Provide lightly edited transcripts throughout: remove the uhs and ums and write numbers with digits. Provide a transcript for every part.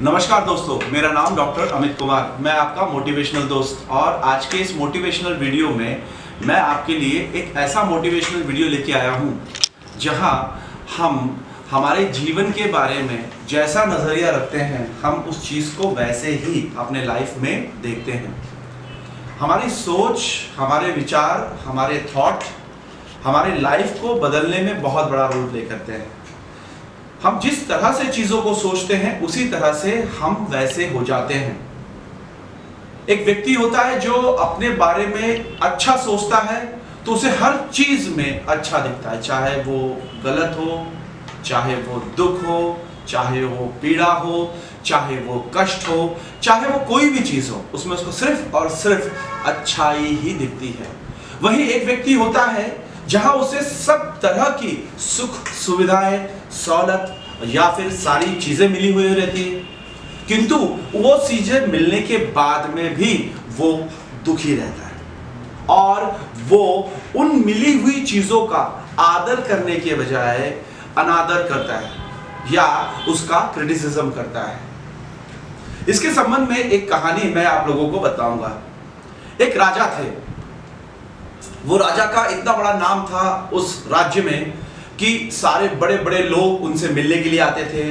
नमस्कार दोस्तों, मेरा नाम डॉक्टर अमित कुमार, मैं आपका मोटिवेशनल दोस्त। और आज के इस मोटिवेशनल वीडियो में मैं आपके लिए एक ऐसा मोटिवेशनल वीडियो लेके आया हूँ जहाँ हम हमारे जीवन के बारे में जैसा नज़रिया रखते हैं हम उस चीज़ को वैसे ही अपने लाइफ में देखते हैं। हमारी सोच, हमारे विचार, हमारे थॉट हमारे लाइफ को बदलने में बहुत बड़ा रोल प्ले करते हैं। हम जिस तरह से चीजों को सोचते हैं उसी तरह से हम वैसे हो जाते हैं। एक व्यक्ति होता है जो अपने बारे में अच्छा सोचता है तो उसे हर चीज में अच्छा दिखता है, चाहे वो गलत हो, चाहे वो दुख हो, चाहे वो पीड़ा हो, चाहे वो कष्ट हो, चाहे वो कोई भी चीज हो, उसमें उसको सिर्फ और सिर्फ अच्छाई ही दिखती है। वही एक व्यक्ति होता है जहां उसे सब तरह की सुख सुविधाएं, सहूलत या फिर सारी चीजें मिली हुई रहती है, किंतु वो चीजें मिलने के बाद में भी वो दुखी रहता है और वो उन मिली हुई चीजों का आदर करने के बजाय अनादर करता है या उसका क्रिटिसिज्म करता है। इसके संबंध में एक कहानी मैं आप लोगों को बताऊंगा। एक राजा थे। वो राजा का इतना बड़ा नाम था उस राज्य में कि सारे बड़े बड़े लोग उनसे मिलने के लिए आते थे,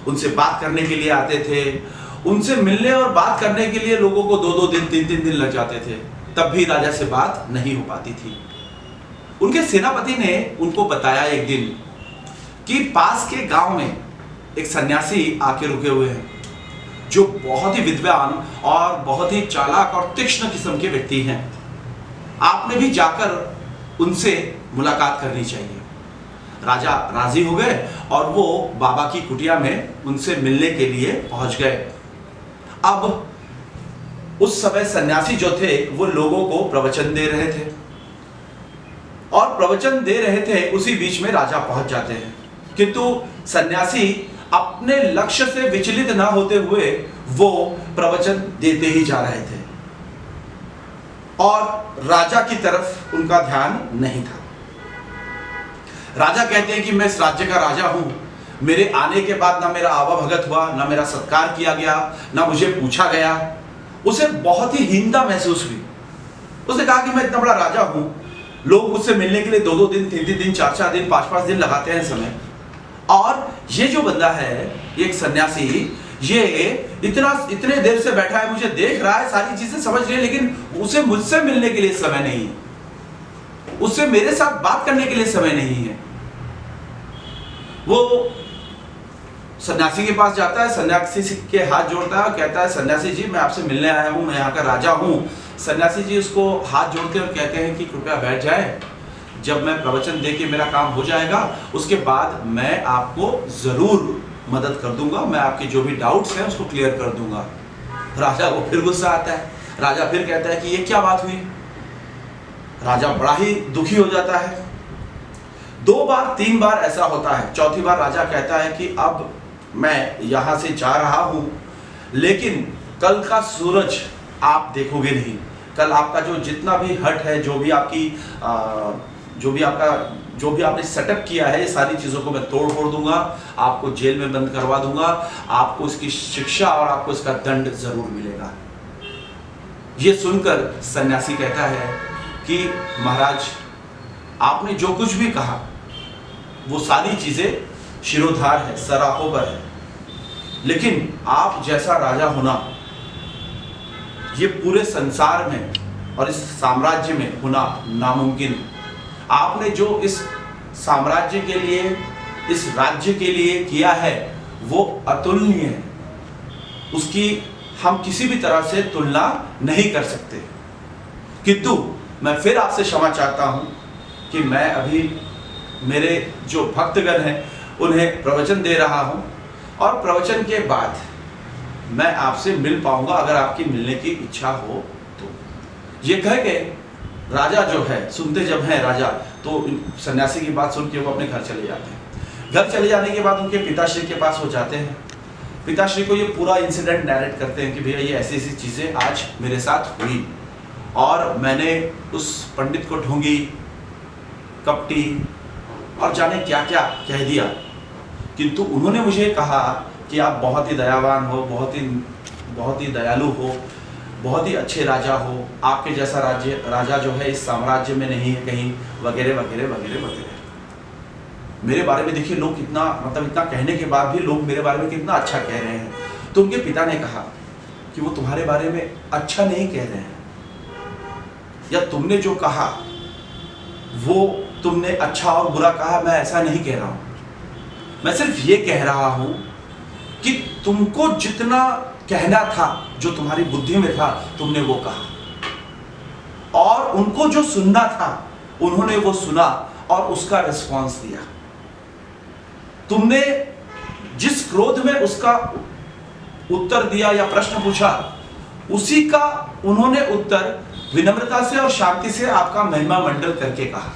उनसे बात करने के लिए आते थे। उनसे मिलने और बात करने के लिए लोगों को 2-2 दिन 3-3 दिन लग जाते थे, तब भी राजा से बात नहीं हो पाती थी। उनके सेनापति ने उनको बताया एक दिन कि पास के गांव में एक सन्यासी आके रुके हुए हैं जो बहुत ही विद्वान और बहुत ही चालाक और तीक्ष्ण किस्म के व्यक्ति हैं। आपने भी जाकर उनसे मुलाकात करनी चाहिए। राजा राजी हो गए और वो बाबा की कुटिया में उनसे मिलने के लिए पहुंच गए। अब उस समय सन्यासी जो थे वो लोगों को प्रवचन दे रहे थे और प्रवचन दे रहे थे, उसी बीच में राजा पहुंच जाते हैं, किंतु सन्यासी अपने लक्ष्य से विचलित ना होते हुए वो प्रवचन देते ही जा रहे थे और राजा की तरफ उनका ध्यान नहीं था। राजा कहते हैं कि मैं इस राज्य का राजा हूं, मेरे आने के बाद ना मेरा आवाभगत हुआ, ना मेरा सत्कार किया गया, ना मुझे पूछा गया। उसे बहुत ही हीनता महसूस हुई। उसने कहा कि मैं इतना बड़ा राजा हूं, लोग मुझसे मिलने के लिए 2-2 दिन 3-3 दिन 4-4 दिन 5-5 दिन लगाते हैं समय, और ये जो बंदा है, एक सन्यासी, ये इतने देर से बैठा है, मुझे देख रहा है, सारी चीजें समझ रही है, लेकिन उसे मुझसे मिलने के लिए समय नहीं है, उससे मेरे साथ बात करने के लिए समय नहीं है। वो सन्यासी के पास जाता है, सन्यासी के हाथ जोड़ता है और कहता है, सन्यासी जी मैं आपसे मिलने आया हूं, मैं यहाँ का राजा हूं। सन्यासी जी उसको हाथ जोड़ते और कहते हैं कि कृपया बैठ जाए, जब मैं प्रवचन दे के मेरा काम हो जाएगा उसके बाद मैं आपको जरूर मदद कर दूंगा, मैं आपके जो भी डाउट्स हैं उसको क्लियर कर दूंगा। राजा को फिर गुस्सा आता है। राजा फिर कहता है कि ये क्या बात हुई। राजा बड़ा ही दुखी हो जाता है। 2 बार 3 बार ऐसा होता है। चौथी बार राजा कहता है कि अब मैं यहां से जा रहा हूं, लेकिन कल का सूरज आप देखोगे नहीं। कल आपका जो जितना भी हट है, जो भी आपने सेटअप किया है, ये सारी चीजों को मैं तोड़ फोड़ दूंगा, आपको जेल में बंद करवा दूंगा, आपको इसकी शिक्षा और आपको इसका दंड जरूर मिलेगा। ये सुनकर सन्यासी कहता है कि महाराज, आपने जो कुछ भी कहा वो सारी चीजें शिरोधार है, सराहों पर है, लेकिन आप जैसा राजा होना ये पूरे संसार में और इस साम्राज्य में होना नामुमकिन। आपने जो इस साम्राज्य के लिए, इस राज्य के लिए किया है वो अतुलनीय है, उसकी हम किसी भी तरह से तुलना नहीं कर सकते। किंतु मैं फिर आपसे क्षमा चाहता हूं कि मैं अभी मेरे जो भक्तगण हैं उन्हें प्रवचन दे रहा हूं और प्रवचन के बाद मैं आपसे मिल पाऊंगा अगर आपकी मिलने की इच्छा हो तो। ये कह के राजा जो है, सुनते जब हैं राजा, तो सन्यासी की बात सुन के वो अपने घर चले जाते हैं। घर चले जाने के बाद उनके पिताश्री के पास वो जाते हैं। पिताश्री को ये पूरा इंसिडेंट नैरेट करते हैं कि भैया ये ऐसी ऐसी चीज़ें आज मेरे साथ हुई और मैंने उस पंडित को ढोंगी, कपटी और जाने क्या क्या कह दिया, किंतु उन्होंने मुझे कहा कि आप बहुत ही दयावान हो, बहुत ही दयालु हो, बहुत ही अच्छे राजा हो, आपके जैसा राजा जो है इस साम्राज्य में नहीं है कहीं, वगैरह वगैरह वगैरह वगैरह। मेरे बारे में देखिए लोग कितना, मतलब इतना कहने के बाद भी लोग मेरे बारे में कितना अच्छा कह रहे हैं। तो उनके पिता ने कहा कि वो तुम्हारे बारे में अच्छा नहीं कह रहे हैं, या तुमने जो कहा वो तुमने अच्छा और बुरा कहा, मैं ऐसा नहीं कह रहा हूं। मैं सिर्फ ये कह रहा हूं कि तुमको जितना कहना था, जो तुम्हारी बुद्धि में था, तुमने वो कहा, और उनको जो सुनना था उन्होंने वो सुना और उसका रिस्पॉन्स दिया। तुमने जिस क्रोध में उसका उत्तर दिया या प्रश्न पूछा, उसी का उन्होंने उत्तर विनम्रता से और शांति से आपका महिमा मंडल करके कहा।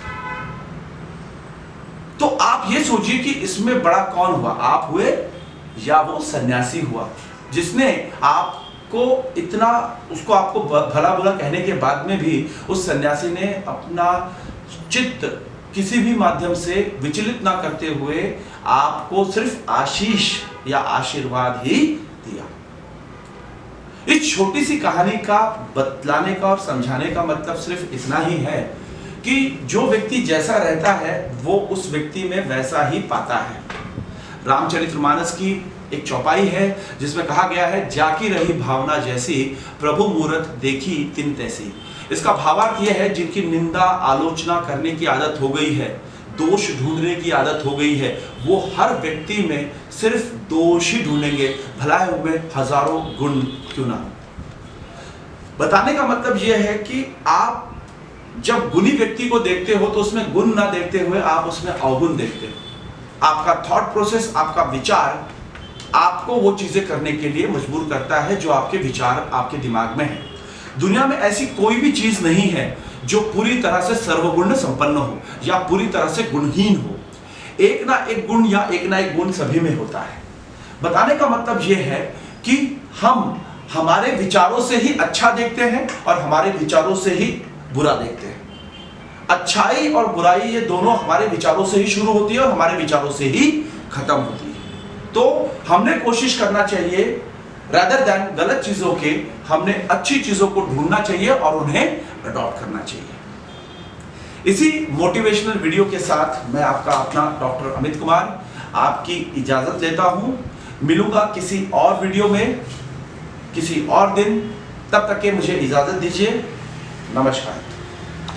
तो आप ये सोचिए कि इसमें बड़ा कौन हुआ, आप हुए या वो सन्यासी हुआ जिसने आपको इतना, उसको आपको भला बुरा कहने के बाद में भी उस सन्यासी ने अपना चित्त किसी भी माध्यम से विचलित ना करते हुए आपको सिर्फ आशीष या आशीर्वाद ही दिया। इस छोटी सी कहानी का बतलाने का और समझाने का मतलब सिर्फ इतना ही है कि जो व्यक्ति जैसा रहता है वो उस व्यक्ति में वैसा ही पाता है। रामचरितमानस की एक चौपाई है जिसमें कहा गया है, जाकी रही भावना जैसी प्रभु मूरत देखी तिन तैसी। इसका भावार्थ यह है, जिनकी निंदा आलोचना करने की आदत हो गई है, दोष ढूंढने की आदत हो गई है, वो हर व्यक्ति में सिर्फ दोष ही ढूंढेंगे, भलाई में हजारों गुण क्यों ना। बताने का मतलब यह है कि आप जब गुणी व्यक्ति को देखते हो तो उसमें गुण ना देखते हुए आप उसमें अवगुण देखते हो। आपका थॉट प्रोसेस, आपका विचार आपको वो चीजें करने के लिए मजबूर करता है जो आपके विचार आपके दिमाग में है। दुनिया में ऐसी कोई भी चीज नहीं है जो पूरी तरह से सर्वगुण संपन्न हो या पूरी तरह से गुणहीन हो। एक ना एक गुण या एक ना एक गुण सभी में होता है। बताने का मतलब यह है कि हम हमारे विचारों से ही अच्छा देखते हैं और हमारे विचारों से ही बुरा देखते हैं। अच्छाई और बुराई ये दोनों हमारे विचारों से ही शुरू होती है और हमारे विचारों से ही खत्म होती है। तो हमने कोशिश करना चाहिए, rather than गलत चीजों के, हमने अच्छी चीजों को ढूंढना चाहिए और उन्हें अडॉप्ट करना चाहिए। इसी मोटिवेशनल वीडियो के साथ मैं आपका अपना डॉक्टर अमित कुमार आपकी इजाजत लेता हूं। मिलूंगा किसी और वीडियो में किसी और दिन, तब तक के मुझे इजाजत दीजिए। नमस्कार।